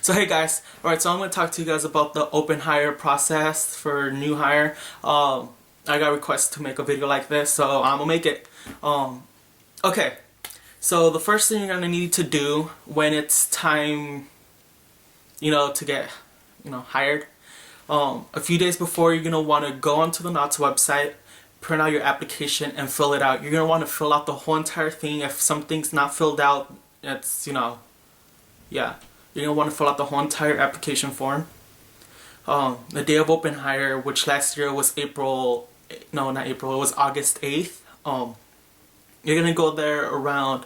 So hey guys, alright, so I'm going to talk to you guys about the open hire process for new hire. I got requests to make a video like this, so I'm going to make it. Okay, so the first thing you're going to need to do when it's time, to get, hired, a few days before, you're going to want to go onto the Knott's website, print out your application and fill it out. You're going to want to fill out the whole entire thing. If something's not filled out, it's, yeah. You're going to want to fill out the whole entire application form. The day of open hire, which last year was it was August 8th. You're going to go there around,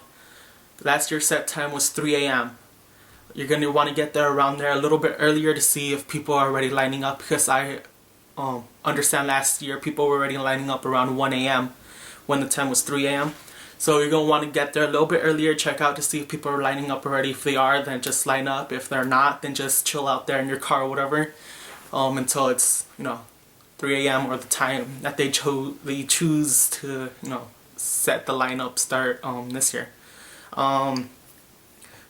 last year's set time was 3 a.m. You're going to want to get there around there a little bit earlier to see if people are already lining up, because I understand last year people were already lining up around 1 a.m. when the time was 3 a.m. So you're going to want to get there a little bit earlier, check out to see if people are lining up already. If they are, then just line up. If they're not, then just chill out there in your car or whatever until it's, 3 a.m. or the time that they choose to, set the lineup start this year.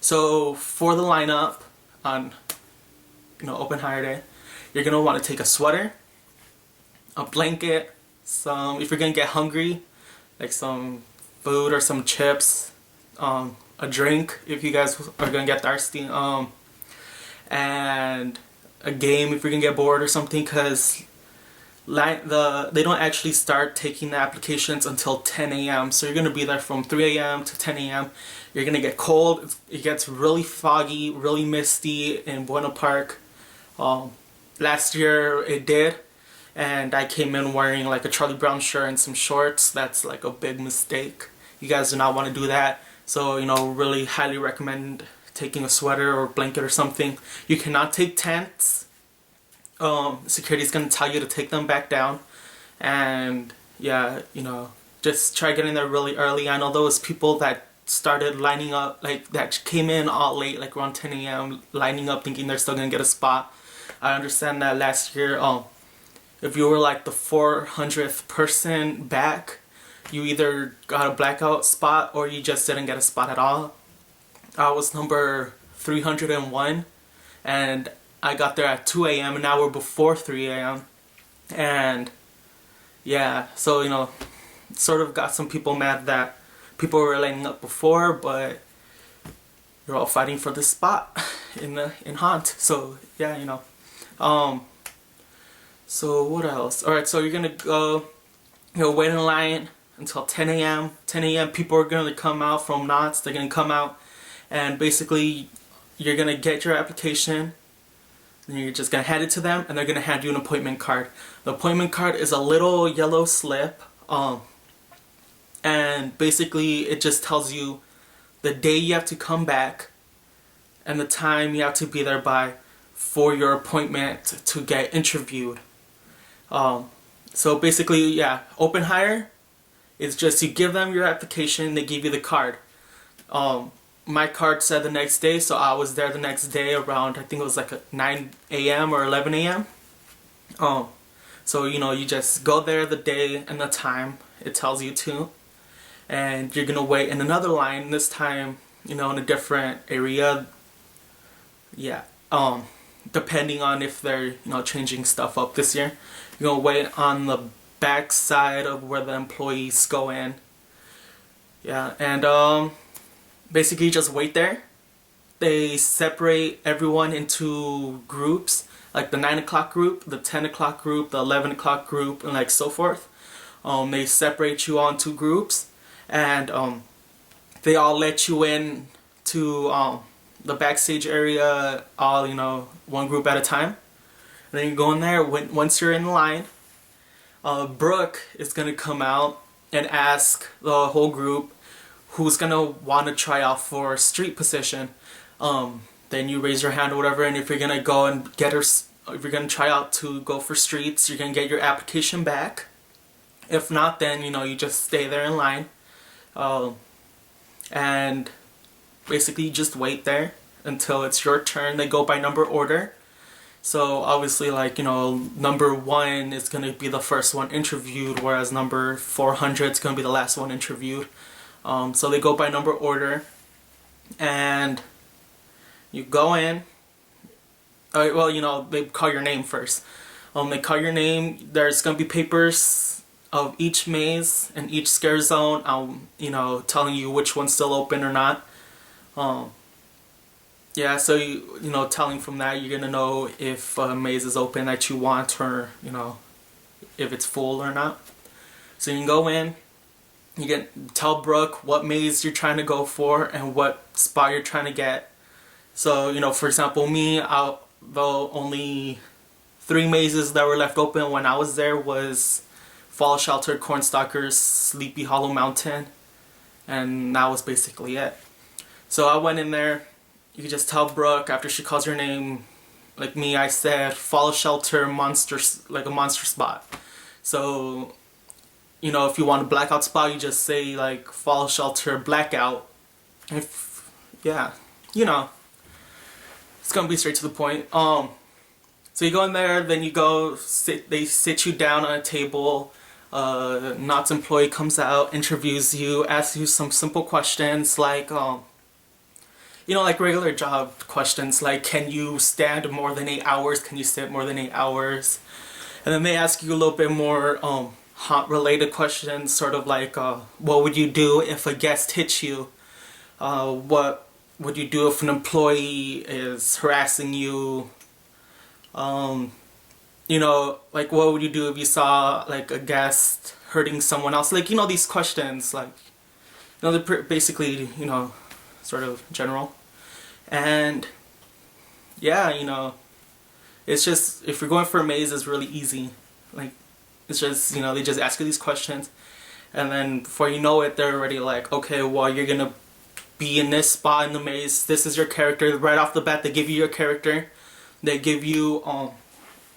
So for the lineup on, open hire day, you're going to want to take a sweater, a blanket, if you're going to get hungry, like some food or some chips, a drink if you guys are gonna get thirsty, and a game if you're gonna get bored or something, because they don't actually start taking the applications until 10 a.m. so you're gonna be there from 3 a.m. to 10 a.m. You're gonna get cold. It gets really foggy, really misty in Buena Park. Last year it did, and I came in wearing like a Charlie Brown shirt and some shorts. That's like a big mistake. You guys do not want to do that. So, really highly recommend taking a sweater or blanket or something. You cannot take tents. Security's going to tell you to take them back down. And yeah, just try getting there really early. I know those people that started lining up, like that came in all late, like around 10 a.m. lining up thinking they're still going to get a spot. I understand that last year, if you were like the 400th person back, you either got a blackout spot or you just didn't get a spot at all. I was number 301 and I got there at 2 a.m. and now we're before 3 a.m. And yeah, so sort of got some people mad that people were lining up before, but you're all fighting for this spot in Haunt. So yeah, so what else? Alright, so you're gonna go, wait in line until 10 a.m. 10 a.m. people are gonna come out from Knott's. They're gonna come out and basically you're gonna get your application and you're just gonna hand it to them and they're gonna hand you an appointment card. The appointment card is a little yellow slip, and basically it just tells you the day you have to come back and the time you have to be there by for your appointment to get interviewed. So basically, yeah, open hire is just you give them your application, they give you the card. My card said the next day, so I was there the next day around, I think it was like 9 a.m. or 11 a.m. So you just go there the day and the time it tells you to, and you're gonna wait in another line, this time in a different area. Yeah, depending on if they're changing stuff up this year. You're gonna wait on the back side of where the employees go in. Yeah, and basically just wait there. They separate everyone into groups, like the 9 o'clock group, the 10 o'clock group, the 11 o'clock group, and like so forth. They separate you on two groups, and they all let you in to the backstage area, all one group at a time. And then you go in there. Once you're in line, Brooke is gonna come out and ask the whole group who's gonna want to try out for street position. Then you raise your hand or whatever, and if you're gonna go and get her, if you're gonna try out to go for streets, you're gonna get your application back. If not, then you just stay there in line, and basically you just wait there until it's your turn. They go by number order. So obviously, like, number 1 is going to be the first one interviewed, whereas number 400 is going to be the last one interviewed. So they go by number order, and you go in, well, you know, they call your name first. They call your name. There's gonna be papers of each maze and each scare zone. You know, telling you which one's still open or not. Yeah, so you know, telling from that, you're gonna know if a maze is open that you want, or you know, if it's full or not. So you can go in. You can tell Brooke what maze you're trying to go for and what spot you're trying to get. So, you know, for example, me, though only 3 mazes that were left open when I was there was Fall Shelter, Cornstalkers, Sleepy Hollow Mountain, and that was basically it. So I went in there. You could just tell Brooke after she calls your name, like me, I said Fall Shelter, like a monster spot. So, you know, if you want a blackout spot, you just say like Fall Shelter Blackout. Yeah, you know, it's gonna be straight to the point. So you go in there, then you go sit. They sit you down on a table. Knott's employee comes out, interviews you, asks you some simple questions like, you know, like regular job questions like, can you stand more than 8 hours? Can you sit more than 8 hours? And then they ask you a little bit more haunt related questions, sort of like, what would you do if a guest hits you? What would you do if an employee is harassing you? You know, like what would you do if you saw like a guest hurting someone else? Like, you know, these questions, like, you know, they're basically, you know, sort of general. And yeah, you know, it's just, if you're going for a maze, it's really easy. Like, it's just, you know, they just ask you these questions, and then before you know it, they're already like, okay, well, you're gonna be in this spot in the maze. This is your character. Right off the bat, they give you your character. They give you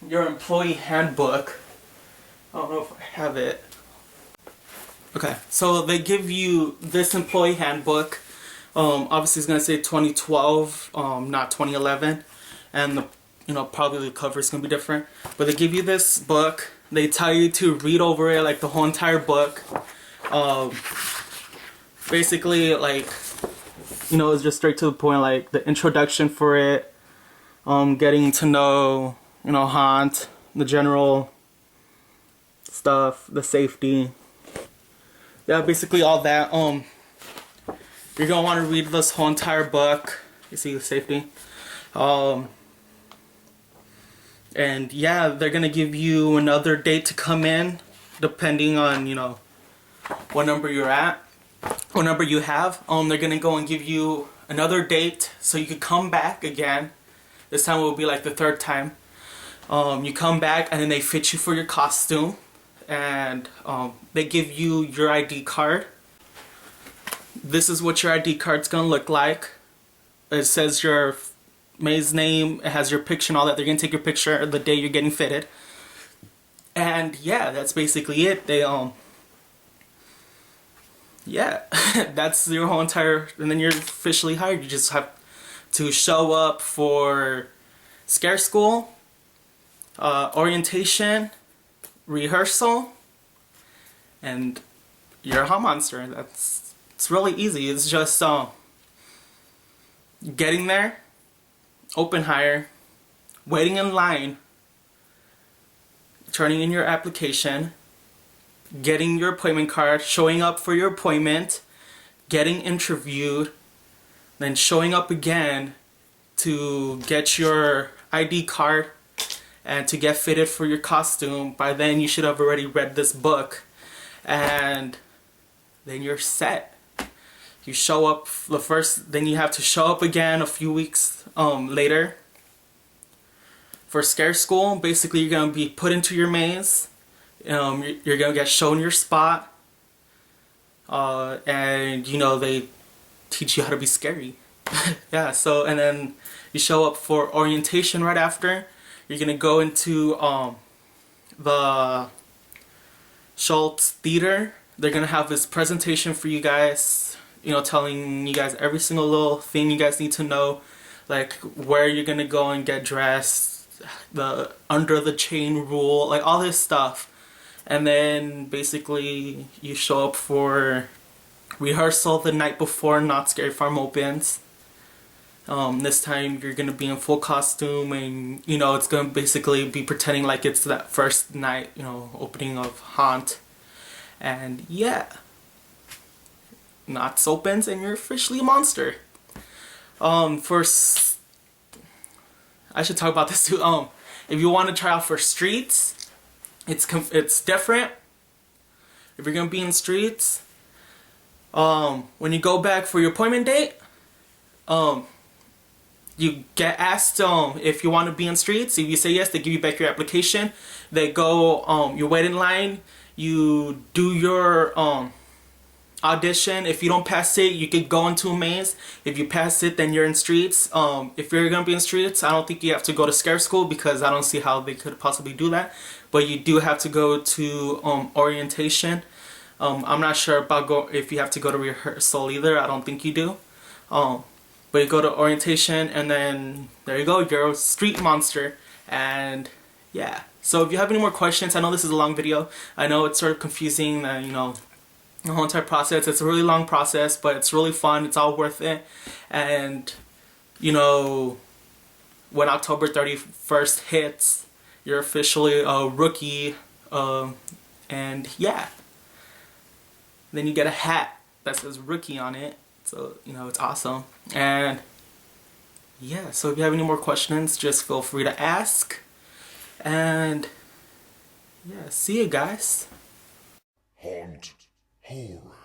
your employee handbook. I don't know if I have it. Okay, so they give you this employee handbook. Obviously, it's gonna say 2012, not 2011, and the, you know, probably the cover is gonna be different. But they give you this book. They tell you to read over it, like the whole entire book. Basically, like, you know, it's just straight to the point, like the introduction for it. Getting to know, you know, haunt, the general stuff, the safety. Yeah, basically all that. You're gonna want to read this whole entire book. You see the safety. And yeah, they're gonna give you another date to come in, depending on, you know, what number you're at, what number you have. They're gonna go and give you another date so you could come back again. This time it will be like the 3rd time. You come back and then they fit you for your costume, and they give you your ID card. This is what your ID card's gonna look like. It says your maze name, it has your picture and all that. They're gonna take your picture the day you're getting fitted. And yeah, that's basically it. They yeah, that's your whole entire, and then you're officially hired. You just have to show up for scare school, orientation, rehearsal, and you're a haunt monster. It's really easy. It's just getting there, open hire, waiting in line, turning in your application, getting your appointment card, showing up for your appointment, getting interviewed, then showing up again to get your ID card and to get fitted for your costume. By then you should have already read this book, and then you're set. You show up then you have to show up again a few weeks later for scare school. Basically, you're gonna be put into your maze. You're gonna get shown your spot, and you know, they teach you how to be scary. Yeah, so, and then you show up for orientation right after. You're gonna go into the Schultz Theater. They're gonna have this presentation for you guys, you know, telling you guys every single little thing you guys need to know, like where you're gonna go and get dressed, the under the chain rule, like all this stuff. And then basically you show up for rehearsal the night before Not Scary Farm opens. This time you're gonna be in full costume, and you know it's gonna basically be pretending like it's that first night, you know, opening of Haunt. And yeah, Knots opens and you're officially a monster. First, I should talk about this too. If you want to try out for streets, it's different. If you're gonna be in streets, when you go back for your appointment date, you get asked if you want to be in streets. If you say yes, they give you back your application. They go, you wait in line, you do your audition. If you don't pass it, you could go into a maze. If you pass it, then you're in streets. If you're gonna be in streets, I don't think you have to go to scare school, because I don't see how they could possibly do that. But you do have to go to orientation. I'm not sure about if you have to go to rehearsal either. I don't think you do. But you go to orientation, and then there you go, you're a street monster. And yeah, so if you have any more questions, I know this is a long video. I know it's sort of confusing, you know, the whole entire process. It's a really long process, but it's really fun. It's all worth it. And you know, when October 31st hits, you're officially a rookie. And yeah, then you get a hat that says rookie on it. So, you know, it's awesome. And yeah, so if you have any more questions, just feel free to ask. And yeah, see you guys. Haunt Horror.